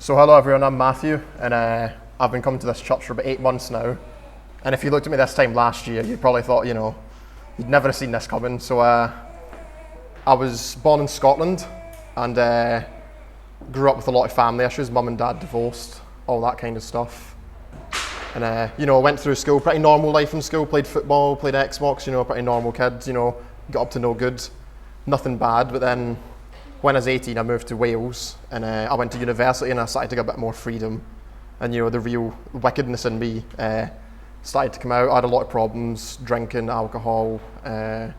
So hello everyone, I'm Matthew, and I've been coming to this church for about 8 months now. And if you looked at me this time last year, you probably thought, you'd never have seen this coming. So I was born in Scotland and grew up with a lot of family issues. Mum and dad divorced, all that kind of stuff. And went through school, pretty normal life in school, played football, played Xbox, pretty normal kid, got up to no good, nothing bad. But then when I was 18, I moved to Wales and I went to university and I started to get a bit more freedom. And the real wickedness in me started to come out. I had a lot of problems, drinking, alcohol, I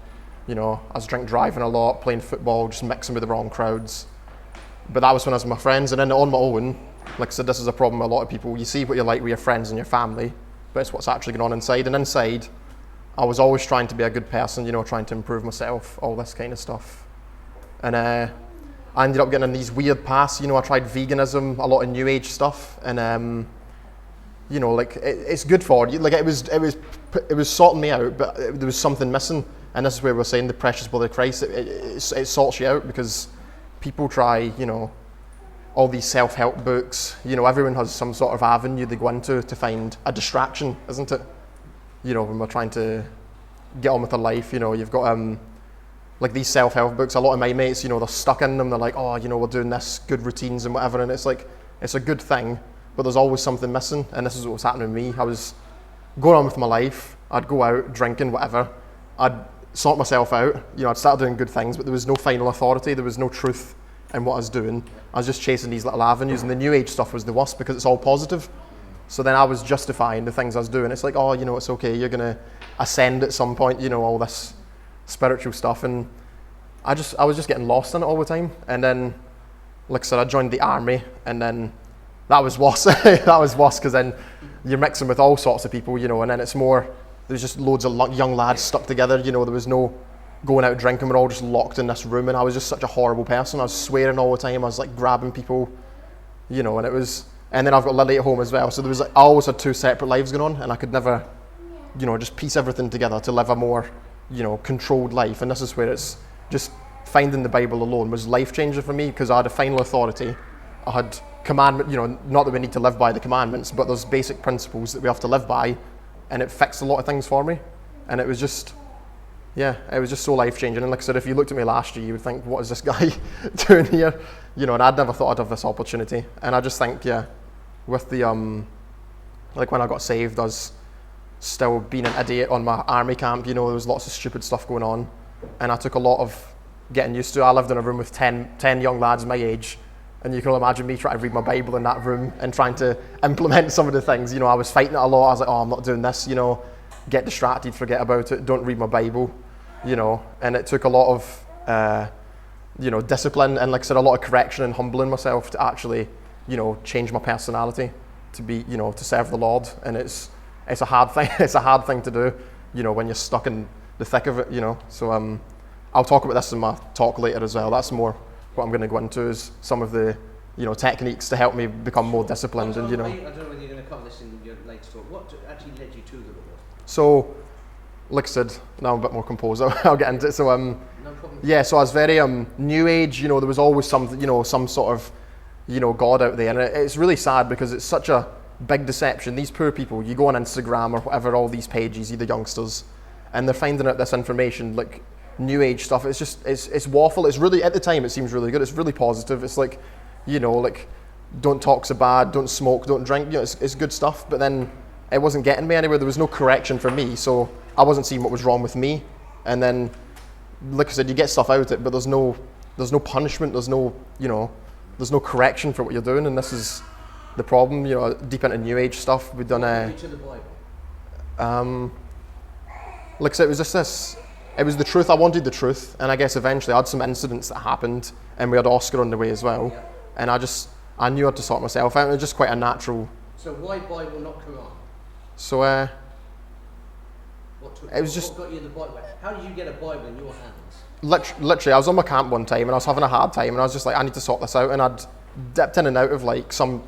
was drink driving a lot, playing football, just mixing with the wrong crowds. But that was when I was with my friends, and then on my own, like I said, this is a problem with a lot of people. You see what you like with your friends and your family, but it's what's actually going on inside. And inside, I was always trying to be a good person, trying to improve myself, all this kind of stuff. And I ended up getting in these weird paths. I tried veganism, a lot of new age stuff, and it's good for you. Like it was sorting me out, but there was something missing. And this is where we're saying the precious blood of Christ. It sorts you out, because people try, all these self-help books. Everyone has some sort of avenue they go into to find a distraction, isn't it? When we're trying to get on with their life, you've got like these self-help books. A lot of my mates, they're stuck in them. They're like, we're doing this, good routines and whatever. And it's like, it's a good thing, but there's always something missing. And this is what was happening to me. I was going on with my life. I'd go out drinking, whatever. I'd sort myself out. I'd start doing good things, but there was no final authority. There was no truth in what I was doing. I was just chasing these little avenues, and the new age stuff was the worst because it's all positive. So then I was justifying the things I was doing. It's like, it's okay. You're going to ascend at some point, all this spiritual stuff. And I was just getting lost in it all the time. And then, like I said, I joined the army, and then that was worse. That was worse, because then you're mixing with all sorts of people, and then it's more, there's just loads of young lads stuck together. There was no going out drinking. We're all just locked in this room, and I was just such a horrible person. I was swearing all the time. I was like grabbing people, and it was, and then I've got Lily at home as well. So there was I always had two separate lives going on, and I could never, just piece everything together to live a more, controlled life. And this is where it's just finding the Bible alone was life-changing for me, because I had a final authority. I had commandment, not that we need to live by the commandments, but there's basic principles that we have to live by, and it fixed a lot of things for me. And it was just, it was just so life-changing. And like I said, if you looked at me last year, you would think, what is this guy doing here? And I'd never thought I'd have this opportunity. And I just think, with the, like when I got saved, I was still being an idiot on my army camp. There was lots of stupid stuff going on. And I took a lot of getting used to. I lived in a room with 10 young lads my age. And you can imagine me trying to read my Bible in that room and trying to implement some of the things. I was fighting it a lot. I was like, I'm not doing this, get distracted, forget about it, don't read my Bible, And it took a lot of, discipline and, like I said, a lot of correction and humbling myself to actually, change my personality to be, to serve the Lord. And it's a hard thing. It's a hard thing to do, when you're stuck in the thick of it, So I'll talk about this in my talk later as well. That's more what I'm going to go into, is some of the, techniques to help me become more disciplined. And I don't know whether you're going to cover this in your later talk. What actually led you to the Lord? So, like I said, now I'm a bit more composed. I'll get into it. So, no problem. So I was very new age. There was always some sort of, God out there, and it's really sad because it's such a big deception. These poor people, you go on Instagram or whatever, all these pages, the youngsters, and they're finding out this information like new age stuff. It's just it's waffle. It's really, at the time, it seems really good. It's really positive. It's like, like, don't talk so bad, don't smoke, don't drink. It's good stuff. But then it wasn't getting me anywhere. There was no correction for me, so I wasn't seeing what was wrong with me. And then, like I said, you get stuff out of it, but there's no punishment. There's no there's no correction for what you're doing. And this is the problem. Deep into new age stuff. We've done to the Bible. Like I said, it was just this. It was the truth. I wanted the truth, and I guess eventually I had some incidents that happened, and we had Oscar on the way as well. Yeah. And I knew I had to sort myself out. It was just quite a natural. So why Bible, not Quran? So it was just. What got you the Bible? How did you get a Bible in your hands? Literally, I was on my camp one time, and I was having a hard time, and I was just like, I need to sort this out. And I'd dipped in and out of like some,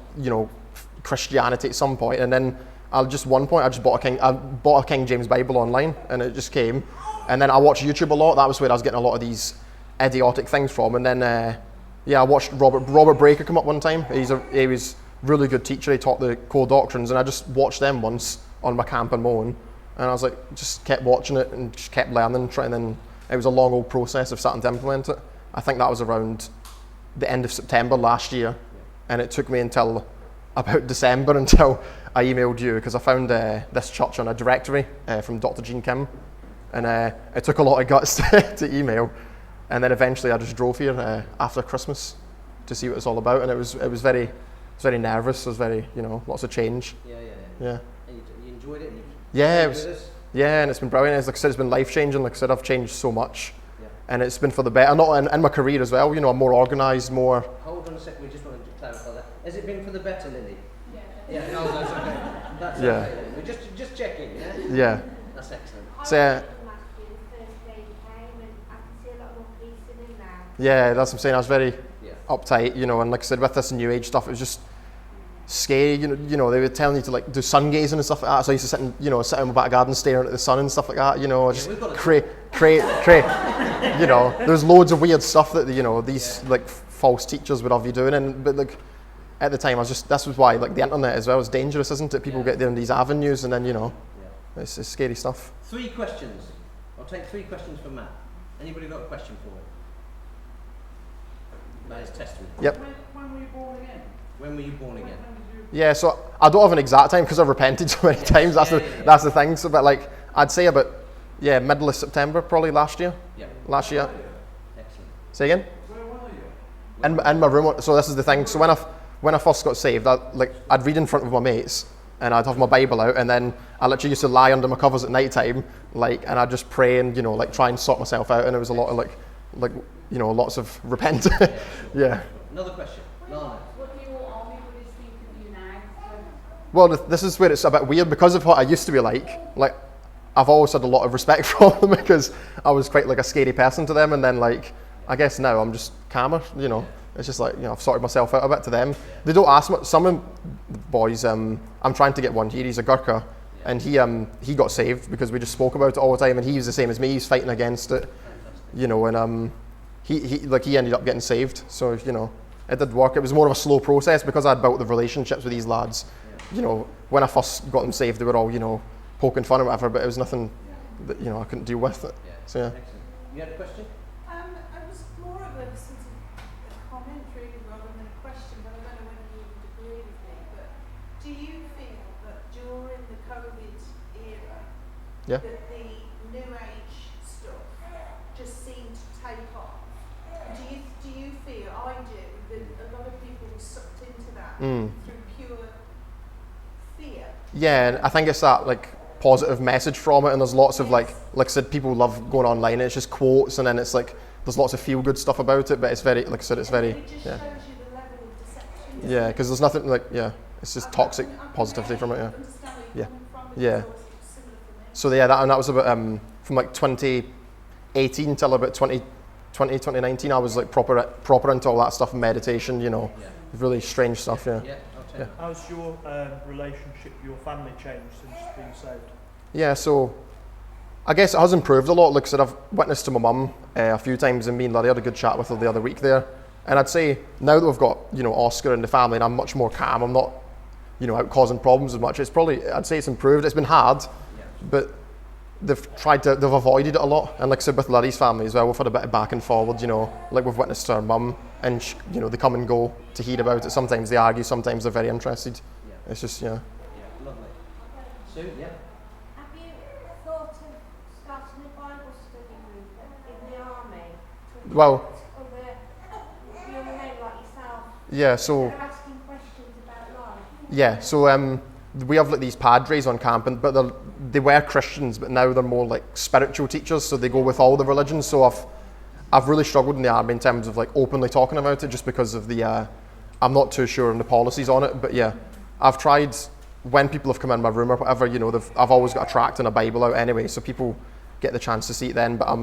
Christianity at some point, and then I just bought a King James Bible online, and it just came. And then I watched YouTube a lot. That was where I was getting a lot of these idiotic things from. And then Yeah, I watched Robert Breaker come up one time. He was a really good teacher. He taught the core doctrines, and I just watched them once on my camp in Moan, and I was like, just kept watching it and just kept learning, trying. And then it was a long old process of starting to implement it. I think that was around the end of September last year, and it took me until about December until I emailed you, because I found this church on a directory from Dr. Jean Kim, and it took a lot of guts to email, and then eventually I just drove here after Christmas to see what it's all about, and it was very nervous. It was very, lots of change. Yeah. And you enjoyed it? Yeah, and it's been brilliant. Like I said, it's been life changing. Like I said, I've changed so much. And it's been for the better, not in my career as well. I'm more organised, more. Hold on a second, we just want to clarify that. Has it been for the better, Lily? Yeah. No, that's okay. That's okay. We're just checking, yeah? Yeah. That's excellent. So, yeah, that's what I'm saying. I was very uptight, and like I said, with this new age stuff, it was just scary. They were telling you to like do sun gazing and stuff like that. So I used to sit in my back garden staring at the sun and stuff like that. Just create. There's loads of weird stuff that these like false teachers would have you doing, but like at the time this was why like the internet as well is dangerous, isn't it? People get there in these avenues, and then it's scary stuff. 3 questions. I'll take 3 questions from Matt. Anybody got a question for him? That is Testament. Yep. When were you born again? When were you born again? Yeah, so I don't have an exact time because I've repented so many times. That's the thing. So, but like I'd say about middle of September, probably last year. Yeah. Last year. Excellent. Say again? Where were you? In my room. So this is the thing. So when I first got saved, I'd read in front of my mates, and I'd have my Bible out, and then I literally used to lie under my covers at night time, and I'd just pray and try and sort myself out, and it was a lot of lots of repent. Yeah. Another question. Lana. What do your army buddies think of you now? Well, this is where it's a bit weird because of what I used to be like. Like, I've always had a lot of respect for them because I was quite like a scary person to them, and then I guess now I'm just calmer. It's just like I've sorted myself out a bit to them. They don't ask much. Some of the boys, I'm trying to get one here. He's a Gurkha, and he got saved because we just spoke about it all the time, and he was the same as me. He's fighting against it, and he ended up getting saved. So it did work. It was more of a slow process because I'd built the relationships with these lads. When I first got them saved, they were all poking fun or whatever, but it was nothing that I couldn't deal with it. So yeah. Excellent. You had a question? It was more of a sort of a comment really rather than a question, but I don't know whether you would agree with me, but do you feel that during the COVID era that the New Age stuff just seemed to take off? Do you feel, I do, that a lot of people were sucked into that through pure fear? Yeah, and I think it's that positive message from it, and there's lots of like I said, people love going online, and it's just quotes, and then it's there's lots of feel good stuff about it, but it's very, like I said, it's very It just shows you the level of deception. yeah, because there's nothing it's just toxic positivity from it. So that was about from 2018 till about 2019 I was proper into all that stuff, meditation, really strange stuff. How's your relationship, your family changed since being saved? Yeah, so I guess it has improved a lot. Like I said, I've witnessed to my mum a few times, and me and Lily had a good chat with her the other week there. And I'd say now that we've got Oscar in the family, and I'm much more calm, I'm not out causing problems as much. I'd say it's improved. It's been hard, but they've avoided it a lot. And like I said, with Lily's family as well, we've had a bit of back and forward. Like we've witnessed to our mum, and they come and go to hear about it. Sometimes they argue, sometimes they're very interested. It's just lovely. Sue, Have you thought of starting a Bible study group in the army? Well, Other young men like yourself. yeah. So They're asking questions about life. yeah. So we have these padres on camp, but they were Christians, but now they're more like spiritual teachers. So they go with all the religions. So I've really struggled in the army in terms of openly talking about it, just because of the I'm not too sure on the policies on it. But yeah, I've tried. When people have come in my room or whatever, I've always got a tract and a Bible out anyway, so people get the chance to see it then. But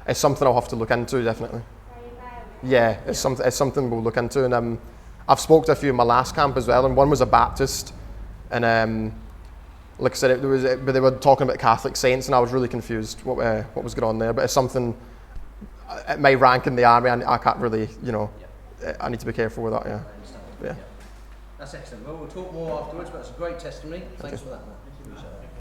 it's something I'll have to look into, definitely. Yeah, it's something we'll look into. And I've spoke to a few in my last camp as well, and one was a Baptist, and like I said, but they were talking about Catholic saints, and I was really confused what was going on there. But it's something at my rank in the army, I can't really I need to be careful with that. Yeah. I understand. Yeah. That's excellent. Well, we'll talk more afterwards, but it's a great testimony. Thanks for that, Matt. Appreciate that.